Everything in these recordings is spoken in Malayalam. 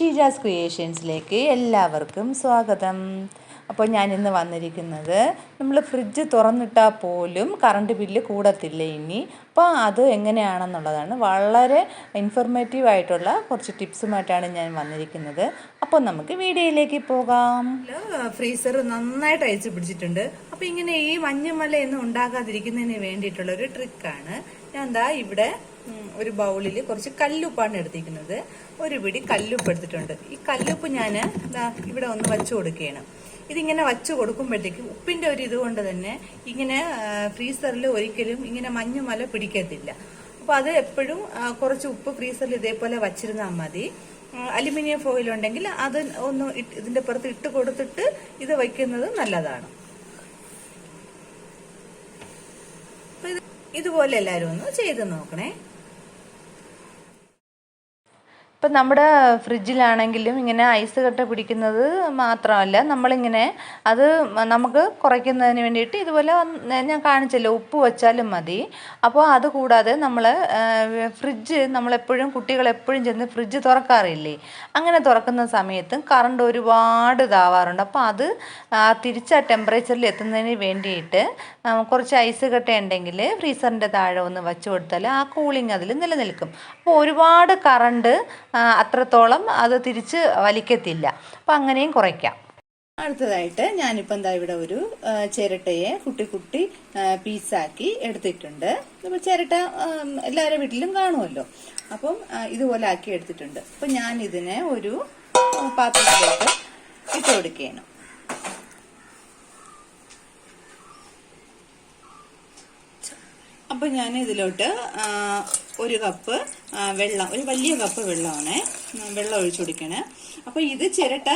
ഷീജാസ് ക്രിയേഷൻസിലേക്ക് എല്ലാവർക്കും സ്വാഗതം. അപ്പോൾ ഞാനിന്ന് വന്നിരിക്കുന്നത് നമ്മൾ ഫ്രിഡ്ജ് തുറന്നിട്ടാൽ പോലും കറണ്ട് ബില്ല് കൂടത്തില്ല ഇനി. അപ്പോൾ അത് എങ്ങനെയാണെന്നുള്ളതാണ്. വളരെ ഇൻഫോർമേറ്റീവ് ആയിട്ടുള്ള കുറച്ച് ടിപ്സുമായിട്ടാണ് ഞാൻ വന്നിരിക്കുന്നത്. അപ്പോൾ നമുക്ക് വീഡിയോയിലേക്ക് പോകാം. ഫ്രീസർ നന്നായിട്ട് അയച്ചു പിടിച്ചിട്ടുണ്ട്. അപ്പോൾ ഇങ്ങനെ ഈ മഞ്ഞുമലയൊന്നും ഉണ്ടാകാതിരിക്കുന്നതിന് വേണ്ടിയിട്ടുള്ള ഒരു ട്രിക്കാണ്. ഞാൻ എന്താ ഇവിടെ ഒരു ബൗളിൽ കുറച്ച് കല്ലുപ്പാണ് എടുത്തിരിക്കുന്നത്. ഒരു പിടി കല്ലുപ്പ് എടുത്തിട്ടുണ്ട്. ഈ കല്ലുപ്പ് ഞാൻ ഇവിടെ ഒന്ന് വച്ചു കൊടുക്കുകയാണ്. ഇതിങ്ങനെ വച്ചു കൊടുക്കുമ്പോഴത്തേക്കും ഉപ്പിന്റെ ഒരു ഇതുകൊണ്ട് തന്നെ ഇങ്ങനെ ഫ്രീസറിൽ ഒരിക്കലും ഇങ്ങനെ മഞ്ഞുമല പിടിക്കത്തില്ല. അപ്പൊ അത് എപ്പോഴും കുറച്ച് ഉപ്പ് ഫ്രീസറിൽ ഇതേപോലെ വച്ചിരുന്നാൽ മതി. അലുമിനിയം ഫോയിൽ ഉണ്ടെങ്കിൽ അത് ഒന്ന് ഇതിന്റെ പുറത്ത് ഇട്ട് കൊടുത്തിട്ട് ഇത് വയ്ക്കുന്നത് നല്ലതാണ്. ഇതുപോലെ എല്ലാവരും ഒന്ന് ചെയ്ത് നോക്കണേ. ഇപ്പം നമ്മുടെ ഫ്രിഡ്ജിലാണെങ്കിലും ഇങ്ങനെ ഐസ് കട്ട പിടിക്കുന്നത് മാത്രമല്ല, നമ്മളിങ്ങനെ അത് നമുക്ക് കുറയ്ക്കുന്നതിന് വേണ്ടിയിട്ട് ഇതുപോലെ ഞാൻ കാണിച്ചല്ലോ, ഉപ്പ് വച്ചാലും മതി. അപ്പോൾ അതുകൂടാതെ നമ്മൾ ഫ്രിഡ്ജ് നമ്മളെപ്പോഴും കുട്ടികളെപ്പോഴും ചെന്ന് ഫ്രിഡ്ജ് തുറക്കാറില്ലേ, അങ്ങനെ തുറക്കുന്ന സമയത്തും കറണ്ട് ഒരുപാട് ഇതാവാറുണ്ട്. അപ്പോൾ അത് തിരിച്ച ടെമ്പറേച്ചറിൽ എത്തുന്നതിന് വേണ്ടിയിട്ട് കുറച്ച് ഐസ് കട്ട ഉണ്ടെങ്കിൽ ഫ്രീസറിൻ്റെ താഴെ ഒന്ന് വച്ചു കൊടുത്താൽ ആ കൂളിംഗ് അതിൽ നിലനിൽക്കും. അപ്പോൾ ഒരുപാട് കറണ്ട് അത്രത്തോളം അത് തിരിച്ച് വലിക്കത്തില്ല. അപ്പം അങ്ങനെയും കുറയ്ക്കാം. അടുത്തതായിട്ട് ഞാനിപ്പോൾ എന്താ ഇവിടെ ഒരു ചിരട്ടയെ കുട്ടി കുട്ടി പീസാക്കി എടുത്തിട്ടുണ്ട്. അപ്പോൾ ചിരട്ട എല്ലാവരുടെ വീട്ടിലും കാണുമല്ലോ. അപ്പം ഇതുപോലെ ആക്കി എടുത്തിട്ടുണ്ട്. അപ്പം ഞാൻ ഇതിനെ ഒരു പാത്രത്തിലേക്ക് ഇട്ട് കൊടുക്കുകയാണ്. അപ്പോൾ ഞാൻ ഇതിലോട്ട് ഒരു കപ്പ് വെള്ളം, ഒരു വലിയ കപ്പ് വെള്ളം ഒഴിച്ചു കൊടുക്കണേ. അപ്പോൾ ഇത് ചിരട്ട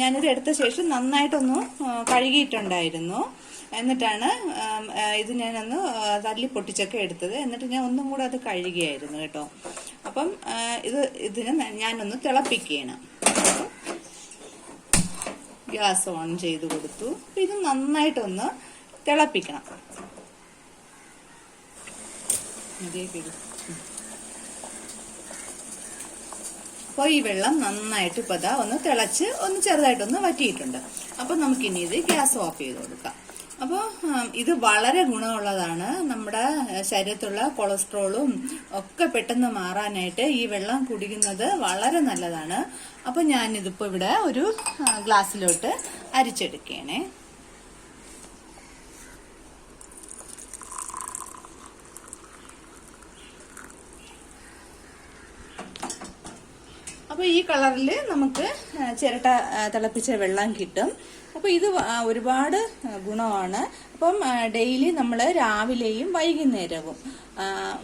ഞാനിത് എടുത്ത ശേഷം നന്നായിട്ടൊന്ന് കഴുകിയിട്ടുണ്ടായിരുന്നു. എന്നിട്ടാണ് ഇത് ഞാനൊന്ന് തല്ലി പൊട്ടിച്ചൊക്കെ എടുത്തത്. എന്നിട്ട് ഞാൻ ഒന്നും കൂടെ അത് കഴുകിയായിരുന്നു കേട്ടോ. അപ്പം ഇതിന് ഞാനൊന്ന് തിളപ്പിക്കുകയാണ്. ഗ്യാസ് ഓൺ ചെയ്ത് കൊടുത്തു. ഇത് നന്നായിട്ടൊന്ന് തിളപ്പിക്കണം. അപ്പോൾ ഈ വെള്ളം നന്നായിട്ട് ഇപ്പൊ ഒന്ന് തിളച്ച് ഒന്ന് ചെറുതായിട്ടൊന്ന് വറ്റിയിട്ടുണ്ട്. അപ്പൊ നമുക്കിനി ഇത് ഗ്യാസ് ഓഫ് ചെയ്ത് കൊടുക്കാം. അപ്പോൾ ഇത് വളരെ ഗുണമുള്ളതാണ്. നമ്മുടെ ശരീരത്തുള്ള കൊളസ്ട്രോളും ഒക്കെ പെട്ടെന്ന് മാറാനായിട്ട് ഈ വെള്ളം കുടിക്കുന്നത് വളരെ നല്ലതാണ്. അപ്പൊ ഞാനിതിപ്പോ ഇവിടെ ഒരു ഗ്ലാസ്സിലോട്ട് അരിച്ചെടുക്കുകയാണേ. അപ്പോൾ ഈ കളറിൽ നമുക്ക് ചിരട്ട തിളപ്പിച്ച വെള്ളം കിട്ടും. അപ്പോൾ ഇത് ഒരുപാട് ഗുണമാണ്. അപ്പം ഡെയിലി നമ്മൾ രാവിലെയും വൈകുന്നേരവും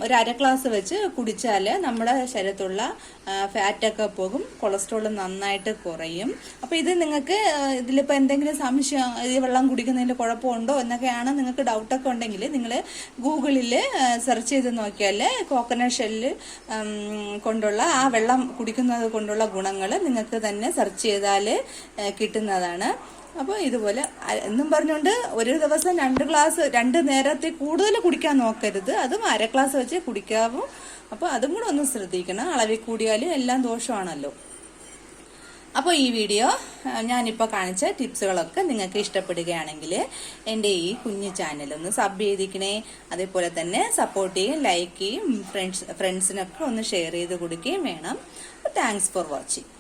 ഒരു അര ഗ്ലാസ് വെച്ച് കുടിച്ചാൽ നമ്മുടെ ശരീരത്തുള്ള ഫാറ്റൊക്കെ പോകും, കൊളസ്ട്രോൾ നന്നായിട്ട് കുറയും. അപ്പോൾ ഇത് നിങ്ങൾക്ക് ഇതിലിപ്പോൾ എന്തെങ്കിലും സംശയം, ഈ വെള്ളം കുടിക്കുന്നതിൻ്റെ കുഴപ്പമുണ്ടോ എന്നൊക്കെയാണ് നിങ്ങൾക്ക് ഡൗട്ടൊക്കെ ഉണ്ടെങ്കിൽ നിങ്ങൾ ഗൂഗിളിൽ സെർച്ച് ചെയ്ത് നോക്കിയാൽ കോക്കനട്ട് ഷെല്ല് കൊണ്ടുള്ള ആ വെള്ളം കുടിക്കുന്നത് കൊണ്ടുള്ള ഗുണങ്ങൾ നിങ്ങൾക്ക് തന്നെ സെർച്ച് ചെയ്താൽ കിട്ടുന്നതാണ്. അപ്പോൾ ഇതുപോലെ എന്നും പറഞ്ഞുകൊണ്ട് ഒരു ദിവസം 2 ഗ്ലാസ് 2 നേരത്തെ കൂടുതൽ കുടിക്കാൻ നോക്കരുത്. അതും അര ഗ്ലാസ് വെച്ച് കുടിക്കാവൂ. അപ്പോൾ അതും കൂടെ ഒന്ന് ശ്രദ്ധിക്കണം. അളവിൽ കൂടിയാൽ എല്ലാം ദോഷമാണല്ലോ. അപ്പോൾ ഈ വീഡിയോ ഞാനിപ്പോൾ കാണിച്ച ടിപ്സുകളൊക്കെ നിങ്ങൾക്ക് ഇഷ്ടപ്പെടുകയാണെങ്കിൽ എൻ്റെ ഈ കുഞ്ഞു ചാനലൊന്ന് സബ് ചെയ്തിരിക്കണേ. അതേപോലെ തന്നെ സപ്പോർട്ട് ചെയ്യും, ലൈക്ക് ചെയ്യും, ഫ്രണ്ട്സിനൊക്കെ ഒന്ന് ഷെയർ ചെയ്ത് കൊടുക്കുകയും വേണം. Thanks for watching.